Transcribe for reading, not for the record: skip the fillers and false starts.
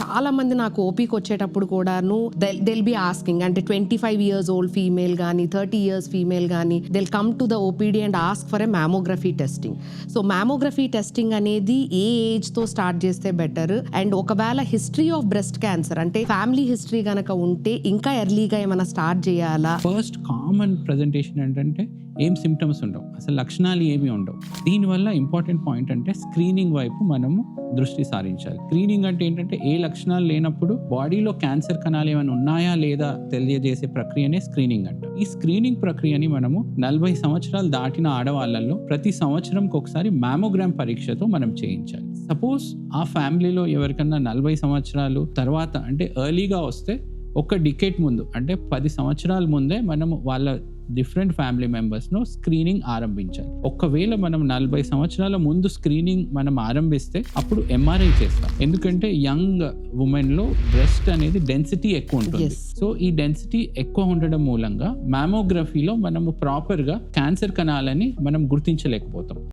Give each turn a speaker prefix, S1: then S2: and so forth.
S1: చాలా మంది నాకు ఓపీకి వచ్చేటప్పుడు కూడాను దెల్ బి ఆస్కింగ్, అంటే 25 years old ఫీమేల్ కానీ 30 years ఫీమేల్ కానీ they'll come to the OPD and ask for a mammography testing. So mammography testing అనేది ఏ ఏజ్తో స్టార్ట్ చేస్తే బెటర్, అండ్ ఒకవేళ హిస్టరీ ఆఫ్ బ్రెస్ట్ క్యాన్సర్ అంటే ఫ్యామిలీ హిస్టరీ కనుక ఉంటే ఇంకా ఎర్లీగా ఏమైనా స్టార్ట్ చేయాలా?
S2: ఫస్ట్ కామన్ ప్రజెంటేషన్ ఏంటంటే ఏం సిమ్టమ్స్ ఉండవు, అసలు లక్షణాలు ఏమీ ఉండవు. దీనివల్ల ఇంపార్టెంట్ పాయింట్ అంటే స్క్రీనింగ్ వైపు మనము దృష్టి సారించాలి. స్క్రీనింగ్ అంటే ఏంటంటే ఏ లక్షణాలు లేనప్పుడు బాడీలో క్యాన్సర్ కణాలు ఏమైనా ఉన్నాయా లేదా తెలియజేసే ప్రక్రియనే స్క్రీనింగ్ అంట. ఈ స్క్రీనింగ్ ప్రక్రియని మనము 40 సంవత్సరాలు దాటిన ఆడవాళ్ళలో ప్రతి సంవత్సరంకి ఒకసారి మ్యామోగ్రామ్ పరీక్షతో మనం చేయించాలి. సపోజ్ ఆ ఫ్యామిలీలో ఎవరికన్నా 40 సంవత్సరాలు తర్వాత అంటే ఎర్లీగా వస్తే ఒక డికేట్ ముందు అంటే 10 సంవత్సరాల ముందే మనము వాళ్ళ డిఫరెంట్ ఫ్యామిలీ మెంబర్స్ను స్క్రీనింగ్ ఆరంభించాలి. ఒకవేళ మనం 40 సంవత్సరాల ముందు స్క్రీనింగ్ మనం ఆరంభిస్తే అప్పుడు ఎంఆర్ఐ చేస్తాం, ఎందుకంటే యంగ్ ఉమెన్లో బ్రెస్ట్ అనేది డెన్సిటీ ఎక్కువ ఉంటుంది. సో ఈ డెన్సిటీ ఎక్కువ ఉండడం మూలంగా మ్యామోగ్రఫీలో మనము ప్రాపర్గా క్యాన్సర్ కణాలని మనం గుర్తించలేకపోతాం.